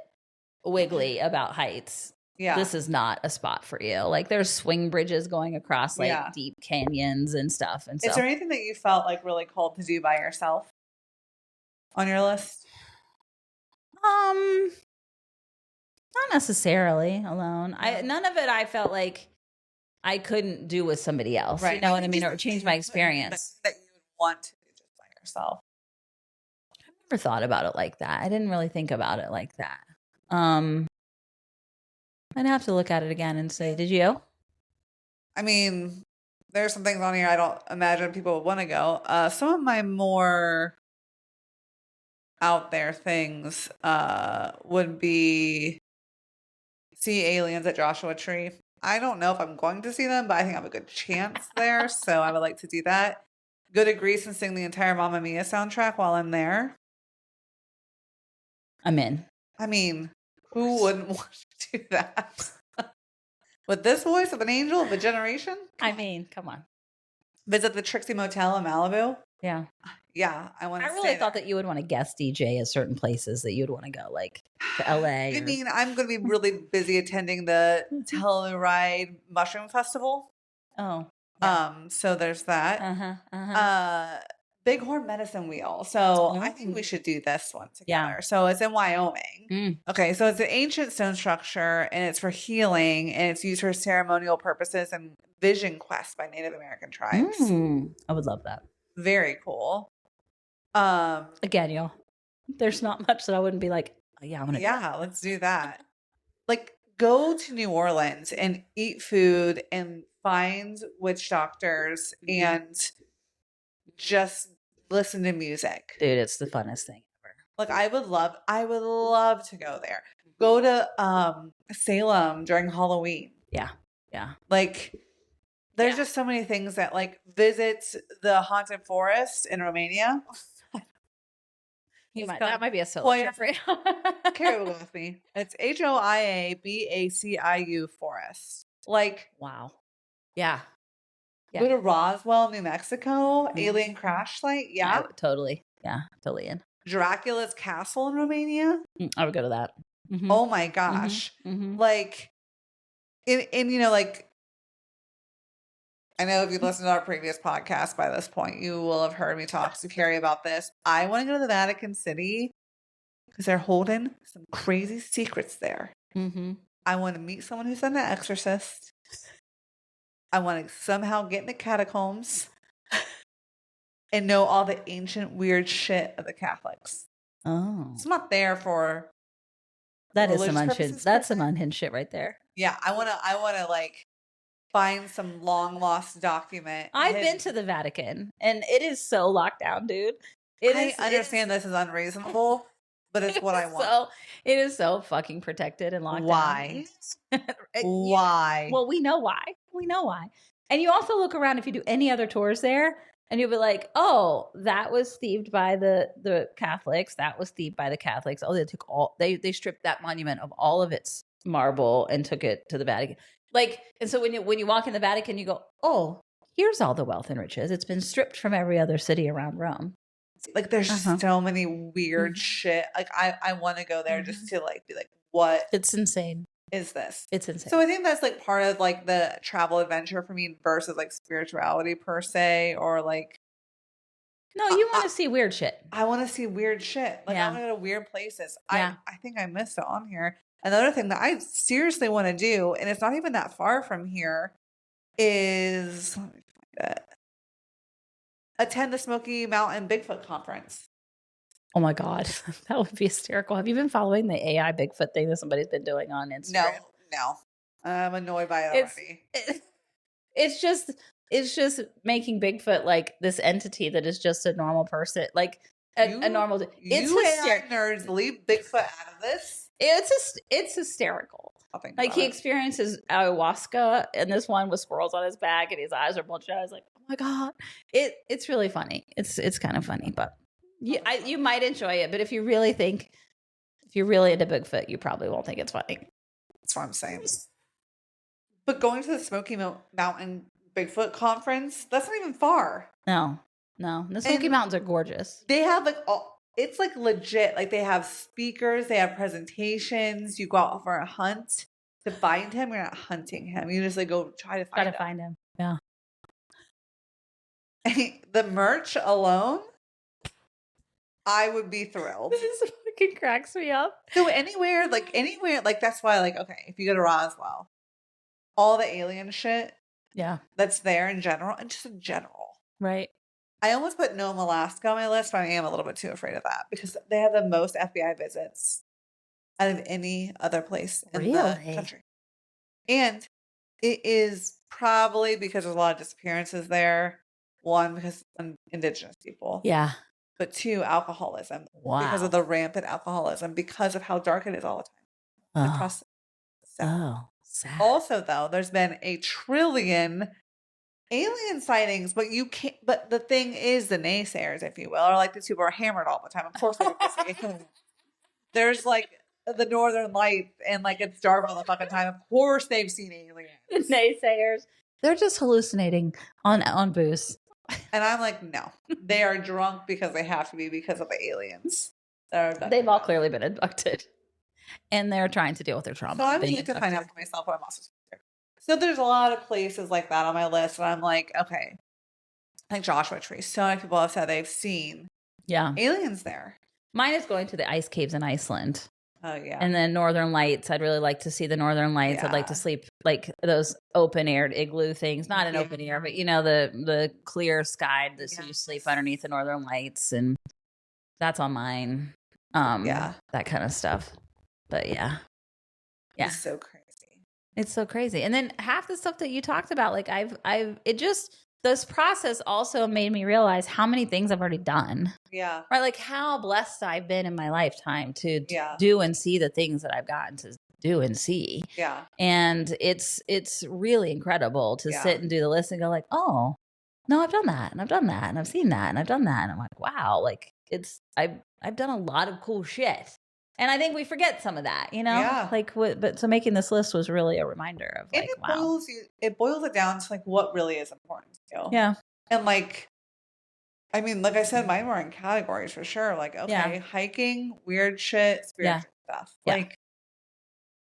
wiggly about heights, this is not a spot for you. Like, there's swing bridges going across like deep canyons and stuff. And so, is there anything that you felt like really called to do by yourself on your list? Not necessarily alone. None of it I felt like I couldn't do with somebody else. Right. You know what I mean? Or change my experience. That you would want to do just by yourself. I've never thought about it like that. I didn't really think about it like that. I'd have to look at it again and say, did you? I mean, there's some things on here I don't imagine people would want to go. Some of my more out there things would be see aliens at Joshua Tree. I don't know if I'm going to see them, but I think I have a good chance there. So I would like to do that. Go to Greece and sing the entire Mamma Mia soundtrack while I'm there. I'm in. I mean, who wouldn't want to do that? With this voice of an angel of a generation? I mean, come on. Visit the Trixie Motel in Malibu? Yeah. Yeah, I want to. I really thought that you would want to guest DJ at certain places that you'd want to go, like to LA. I mean, I'm going to be really busy attending the Telluride Mushroom Festival. Oh. Yeah. So there's that. Bighorn Medicine Wheel. So I think we should do this one together. Yeah. So it's in Wyoming. Okay, so it's an ancient stone structure, and it's for healing, and it's used for ceremonial purposes and vision quests by Native American tribes. I would love that. Very cool. Again, y'all, there's not much that I wouldn't be like, oh, yeah, I'm gonna. Yeah, let's do that. Like, go to New Orleans and eat food and find witch doctors and just listen to music. Dude, it's the funnest thing ever. Like, I would love to go there. Go to Salem during Halloween. Yeah. Yeah. Like, there's just so many things that, like, visit the haunted forest in Romania. That might be a solo trip for you. Carry it with me. It's HOIABACIU forest. Like, wow. Yeah. Go to Roswell, New Mexico, alien crash site. Yeah. Totally. Yeah. Totally in. Dracula's castle in Romania. I would go to that. Mm-hmm. Oh my gosh. Mm-hmm. Like, and you know, like, I know if you listened to our previous podcast by this point, you will have heard me talk to Carrie about this. I want to go to the Vatican City because they're holding some crazy secrets there. Mm-hmm. I want to meet someone who's done an exorcist. I want to somehow get in the catacombs and know all the ancient weird shit of the Catholics. Oh. So I'm not there for that is some unhinged. That's some unhinged shit right there. Yeah, I wanna like find some long lost document. I've been to the Vatican and it is so locked down, dude. I understand this is unreasonable, but it's what I want. It is so fucking protected and locked Why? down. Why? Well, we know why. We know why. And you also look around if you do any other tours there, and you'll be like, oh, that was thieved by the Catholics. That was thieved by the Catholics. Oh, they stripped that monument of all of its marble and took it to the Vatican. Like, and so when you walk in the Vatican, you go, oh, here's all the wealth and riches. It's been stripped from every other city around Rome. Like, there's so many weird shit. Like, I want to go there just to like be like, what? It's insane. Is this? It's insane. So I think that's like part of like the travel adventure for me versus like spirituality per se, or like. No, you want to see weird shit. I want to see weird shit. Like, I want to go to weird places. I think I missed it on here. Another thing that I seriously want to do, and it's not even that far from here, is let me find it. Attend the Smoky Mountain Bigfoot Conference. Oh my God, that would be hysterical. Have you been following the AI Bigfoot thing that somebody's been doing on Instagram? No. I'm annoyed by it already. It's just making Bigfoot like this entity that is just a normal person, like a normal. It's hysterical. Nerds, leave Bigfoot out of this. It's hysterical. Like, he experiences ayahuasca, and this one with squirrels on his back, and his eyes are bulging out. I was like, oh my God, it's really funny. It's kind of funny, but you might enjoy it. But if you're really into Bigfoot, you probably won't think it's funny. That's what I'm saying. But going to the Smoky Mountain Bigfoot Conference, that's not even far. No. The Smoky Mountains are gorgeous. They have like it's like legit. Like, they have speakers, they have presentations. You go out for a hunt to find him. You're not hunting him. You just like go try to find him. Yeah. The merch alone, I would be thrilled. This fucking cracks me up. So anywhere, like that's why, like, okay, if you go to Roswell, all the alien shit, that's there in general, and just in general, right? I almost put Nome, Alaska on my list, but I am a little bit too afraid of that because they have the most FBI visits out of any other place in the country. And it is probably because there's a lot of disappearances there. One, because of indigenous people. Yeah. But two, alcoholism. Wow. Because of the rampant alcoholism, because of how dark it is all the time. Sad. Also, though, there's been 1 trillion alien sightings, but the thing is, the naysayers, if you will, are like these people are hammered all the time. Of course, there's like the Northern Lights, and like it's dark all the fucking time. Of course, they've seen aliens. The naysayers, they're just hallucinating on booze. And I'm like, no, they are drunk because they have to be because of the aliens. They've all clearly been abducted, and they're trying to deal with their trauma. So I'm going to find out for myself what I'm also scared. So there's a lot of places like that on my list, and I'm like, okay, like Joshua Tree. So many people have said they've seen aliens there. Mine is going to the ice caves in Iceland. Oh, yeah. And then Northern Lights. I'd really like to see the Northern Lights. I'd like to sleep like those open-aired igloo things. Not an open air, but the clear sky so you sleep underneath the Northern Lights. And That's on mine. That kind of stuff. But yeah. It's so crazy. It's so crazy. And then half the stuff that you talked about, like this process also made me realize how many things I've already done. Yeah. Right. Like how blessed I've been in my lifetime to do and see the things that I've gotten to do and see. Yeah. And it's really incredible to sit and do the list and go like, oh, no, I've done that and I've done that and I've seen that and I've done that. And I'm like, wow, like I've done a lot of cool shit. And I think we forget some of that, you know? Yeah. Like but so making this list was really a reminder of like, wow. It boils it down to like what really is important to you. Yeah. And like, I mean, like I said, mine were in categories for sure. Like, okay, hiking, weird shit, spiritual stuff. Like,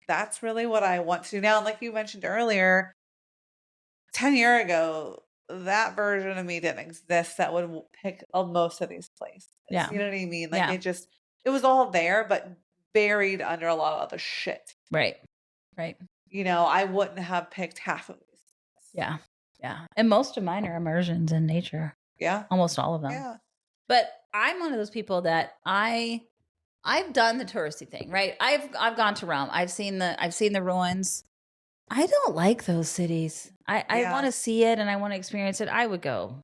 that's really what I want to do now. And like you mentioned earlier, 10 years ago, that version of me didn't exist that would pick most of these places. Yeah. You know what I mean? Like it was all there, but buried under a lot of other shit. Right. Right. You know, I wouldn't have picked half of these. Yeah. Yeah. And most of mine are immersions in nature. Yeah. Almost all of them. Yeah. But I'm one of those people that I've done the touristy thing, right? I've gone to Rome. I've seen the ruins. I don't like those cities. I want to see it and I want to experience it. I would go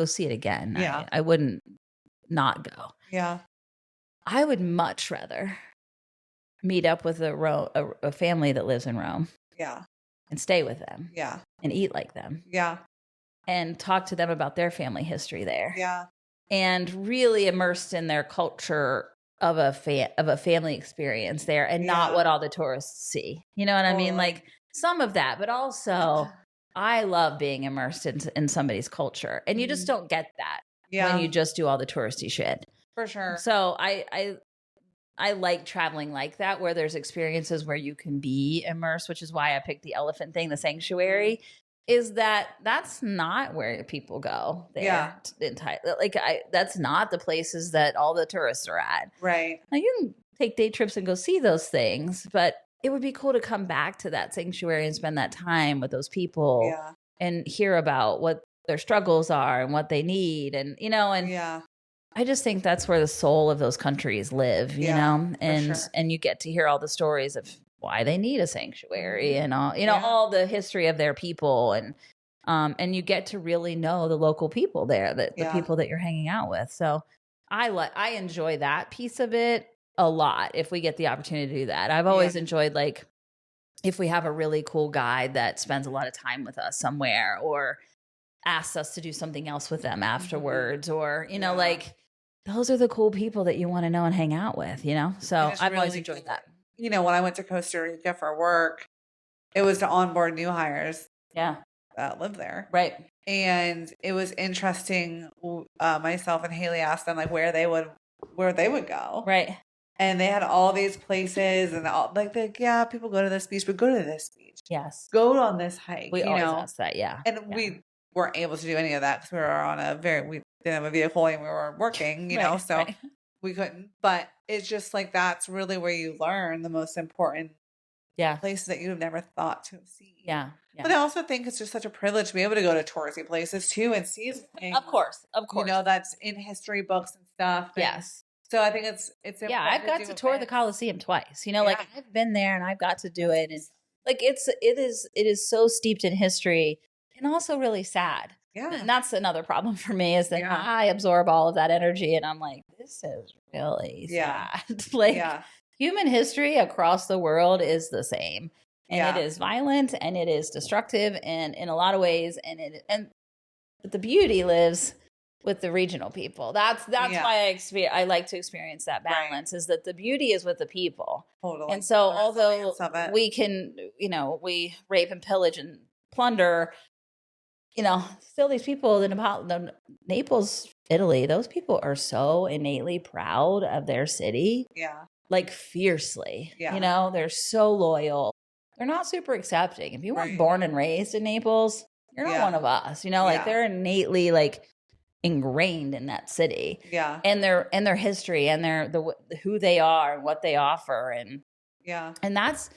see it again. Yeah. I wouldn't not go. Yeah. I would much rather meet up with a family that lives in Rome. Yeah. And stay with them. Yeah. And eat like them. Yeah. And talk to them about their family history there. Yeah. And really immersed in their culture of a family experience there and not what all the tourists see. You know what I mean? Like some of that, but also I love being immersed in somebody's culture. And you just don't get that when you just do all the touristy shit. For sure. So I like traveling like that, where there's experiences where you can be immersed, which is why I picked the elephant thing, the sanctuary, is that's not where people go there. Yeah. That's not the places that all the tourists are at. Right. Now you can take day trips and go see those things, but it would be cool to come back to that sanctuary and spend that time with those people and hear about what their struggles are and what they need. And, you know, and I just think that's where the soul of those countries live, you know, and you get to hear all the stories of why they need a sanctuary and all, you know, all the history of their people. And you get to really know the local people there, the people that you're hanging out with. So I enjoy that piece of it a lot if we get the opportunity to do that. I've always enjoyed, like, if we have a really cool guide that spends a lot of time with us somewhere or asks us to do something else with them afterwards, or, you know, like, those are the cool people that you want to know and hang out with, you know? So I've really always enjoyed that. You know, when I went to Costa Rica for work, it was to onboard new hires that live there. Right. And it was interesting. Myself and Haley asked them like where they would go. Right. And they had all these places and all like people go to this beach, but go to this beach. Yes. Go on this hike. We always ask that. Yeah. And we weren't able to do any of that because we were on we didn't have a vehicle and we were working, you know, so we couldn't. But it's just like that's really where you learn the most important places that you have never thought to have seen. Yeah. But I also think it's just such a privilege to be able to go to touristy places too and see things. Of course. You know, that's in history books and stuff. And yes. So I think it's important. Yeah, I've got to tour the Colosseum twice. You know, like I've been there and I've got to do it. And like it is so steeped in history and also really sad. Yeah. And that's another problem for me is that I absorb all of that energy and I'm like, this is really sad. Like human history across the world is the same. And it is violent and it is destructive and in a lot of ways. But the beauty lives with the regional people. That's why I like to experience that balance is that the beauty is with the people. Totally. And so although we can, you know, we rape and pillage and plunder, you know, still these people in Naples, Italy, those people are so innately proud of their city. Yeah. Like fiercely. Yeah. You know, they're so loyal. They're not super accepting. If you weren't born and raised in Naples, you're not one of us. You know, like they're innately like ingrained in that city. Yeah. And their history and who they are and what they offer. And that's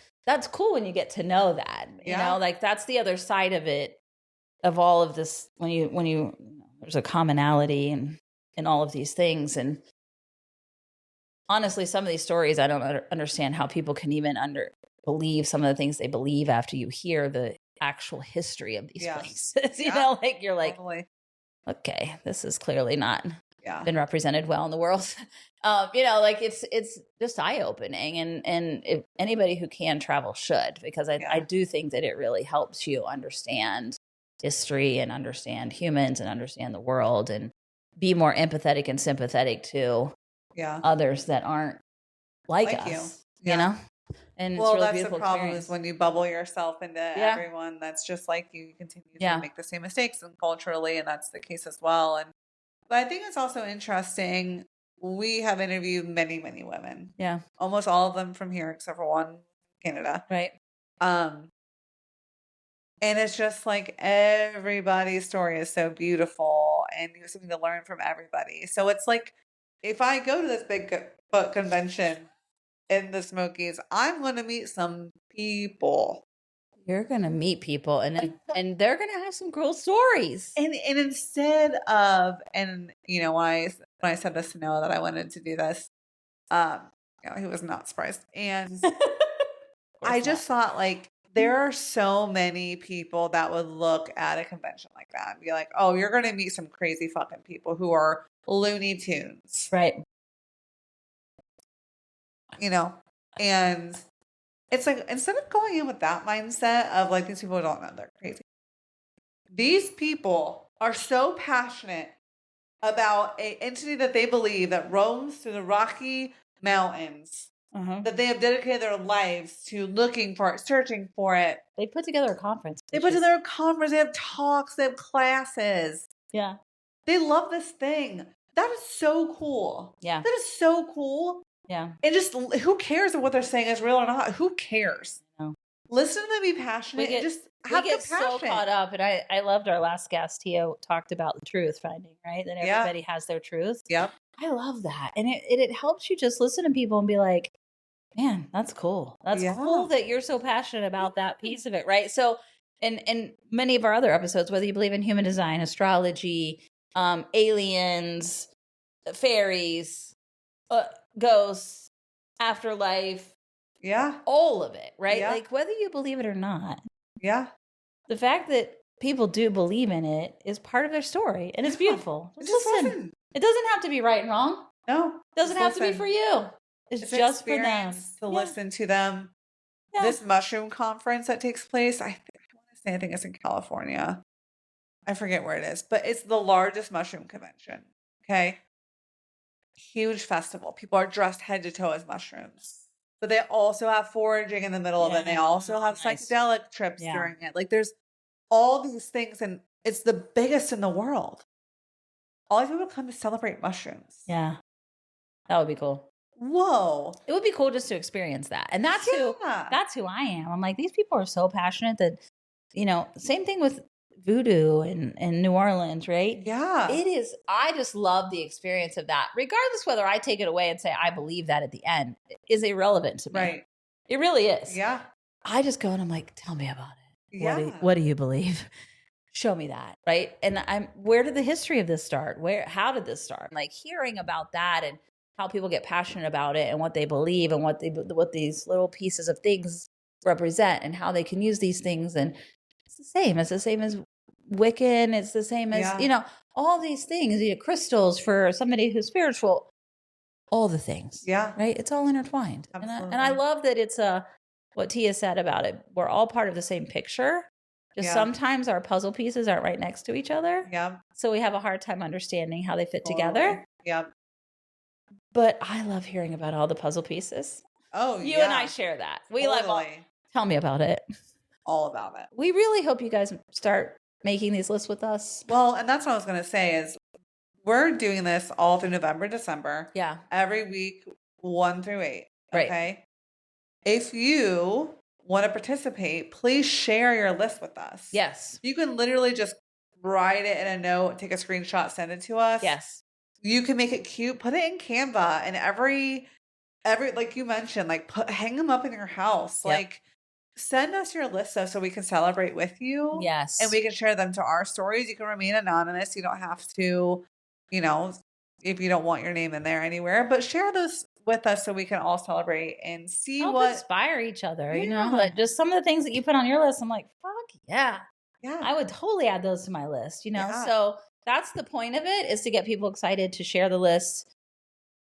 cool when you get to know that. You know, like that's the other side of it. Of all of this, when you there's a commonality and all of these things, and honestly, some of these stories, I don't understand how people can even believe some of the things they believe after you hear the actual history of these places. You know, like you're like, totally. Okay, this is clearly not Yeah. been represented well in the world. You know, like it's just eye opening, and if anybody who can travel should, because I do think that it really helps you understand history and understand humans and understand the world and be more empathetic and sympathetic to others that aren't like us. You know. And well, it's really that's the problem is when you bubble yourself into everyone that's just like you continue to make the same mistakes, and culturally, and that's the case as well. And but I think it's also interesting. We have interviewed many, many women. Yeah, almost all of them from here, except for one, Canada. Right. And it's just like everybody's story is so beautiful, and you have something to learn from everybody. So it's like if I go to this big book convention in the Smokies, I'm going to meet some people. You're going to meet people, and they're going to have some cool stories. And instead of, and you know, when I said this to Noah that I wanted to do this, you know, he was not surprised. And I just thought, like, there are so many people that would look at a convention like that and be like, oh, you're going to meet some crazy fucking people who are Looney Tunes. Right. You know, and it's like, instead of going in with that mindset of like, these people don't know they're crazy, these people are so passionate about an entity that they believe that roams through the Rocky Mountains, that they have dedicated their lives to looking for it, searching for it. They put together a conference. They put together a conference. They have talks. They have classes. Yeah. They love this thing. That is so cool. Yeah. That is so cool. Yeah. And just who cares if what they're saying is real or not? Who cares? No. Listen to them be passionate and just have the passion. So caught up. And I loved our last guest. He talked about the truth finding, right? That everybody has their truth. Yep. I love that. And it helps you just listen to people and be like, man, that's cool. That's cool that you're so passionate about that piece of it, right? So, in many of our other episodes, whether you believe in human design, astrology, aliens, fairies, ghosts, afterlife, all of it, right? Like whether you believe it or not, the fact that people do believe in it is part of their story, and it's beautiful. Just listen. It doesn't have to be right and wrong. No, it doesn't have to be for you. It's just for them to listen to them. This mushroom conference that takes place, I think it's in California. I forget where it is, but it's the largest mushroom convention. Okay. Huge festival. People are dressed head to toe as mushrooms, but they also have foraging in the middle of it. They also have psychedelic trips during it. Like there's all these things, and it's the biggest in the world. All these people come to celebrate mushrooms. Yeah. That would be cool. Whoa. It would be cool just to experience that. And that's who I am. I'm like, these people are so passionate that, you know, same thing with voodoo in New Orleans, right? Yeah. It is. I just love the experience of that. Regardless whether I take it away and say, I believe that at the end is irrelevant to me. Right. It really is. Yeah. I just go and I'm like, tell me about it. Yeah. What do you believe? Show me that. Right. And where did the history of this start? How did this start? Like hearing about that and how people get passionate about it and what they believe and what these little pieces of things represent and how they can use these things. And it's the same. It's the same as Wiccan. It's the same as, you know, all these things, you know, crystals for somebody who's spiritual, all the things. Yeah. Right. It's all intertwined. Absolutely. And I love that it's what Tia said about it. We're all part of the same picture. Just sometimes our puzzle pieces aren't right next to each other. Yeah. So we have a hard time understanding how they fit together. Yeah. But I love hearing about all the puzzle pieces. Oh, you and I share that. We love. Tell me about it. All about it. We really hope you guys start making these lists with us. Well, and that's what I was going to say is we're doing this all through November, December. Yeah. Every week, 1 through 8. Okay. Right. If you want to participate, please share your list with us. Yes. You can literally just write it in a note, take a screenshot, send it to us. Yes. You can make it cute, put it in Canva, and every like you mentioned, like hang them up in your house. Yep. Like send us your list so we can celebrate with you. Yes. And we can share them to our stories. You can remain anonymous. You don't have to, you know, if you don't want your name in there anywhere, but share those with us so we can all celebrate and see help what inspire each other. Yeah. You know, like just some of the things that you put on your list. I'm like, fuck yeah. Yeah. I would totally add those to my list, you know? Yeah. So that's the point of it, is to get people excited, to share the list,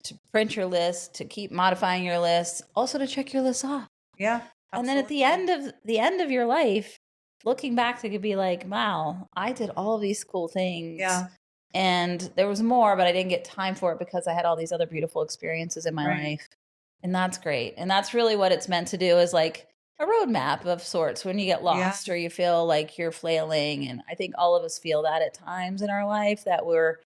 to print your list, to keep modifying your list, also to check your list off. Yeah. Absolutely. And then at the end of your life, looking back, to be like, wow, I did all of these cool things. Yeah. And there was more, but I didn't get time for it because I had all these other beautiful experiences in my life. And that's great. And that's really what it's meant to do, is like a roadmap of sorts when you get lost or you feel like you're flailing. And I think all of us feel that at times in our life, that we're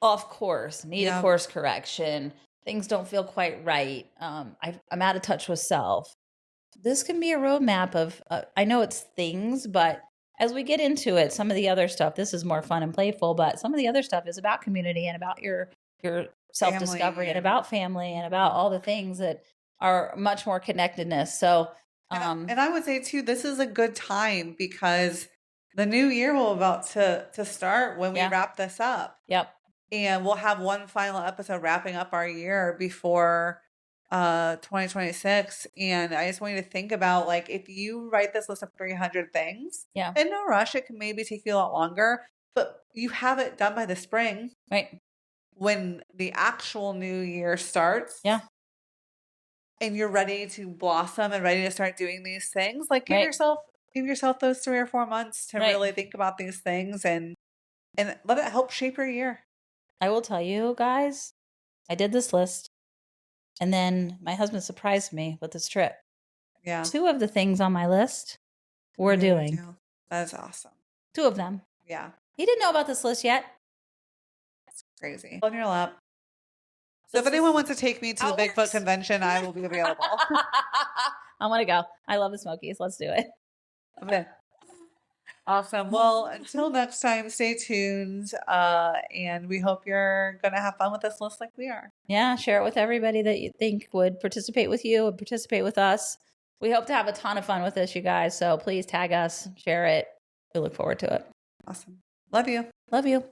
off course, need a course correction. Things don't feel quite right. I'm out of touch with self. This can be a roadmap of, I know it's things, but as we get into it, some of the other stuff, this is more fun and playful, but some of the other stuff is about community and about your self-discovery and about family and about all the things that are much more connectedness. So, and I would say too, this is a good time because the new year will about to start when we wrap this up. Yep. And we'll have one final episode wrapping up our year before 2026. And I just want you to think about, like, if you write this list of 300 things, and no rush, it can maybe take you a lot longer, but you have it done by the spring. Right. When the actual new year starts. Yeah. And you're ready to blossom and ready to start doing these things, like give yourself those 3 or 4 months to really think about these things and let it help shape your year. I will tell you guys, I did this list and then my husband surprised me with this trip. Yeah. 2 of the things on my list we're doing. That is awesome. 2 of them. Yeah. He didn't know about this list yet. It's crazy. On your lap. So if anyone wants to take me to the Bigfoot convention, I will be available. I want to go. I love the Smokies. Let's do it. Okay. Awesome. Well, until next time, stay tuned. And we hope you're going to have fun with this list like we are. Yeah. Share it with everybody that you think would participate with you and participate with us. We hope to have a ton of fun with this, you guys. So please tag us, share it. We look forward to it. Awesome. Love you. Love you.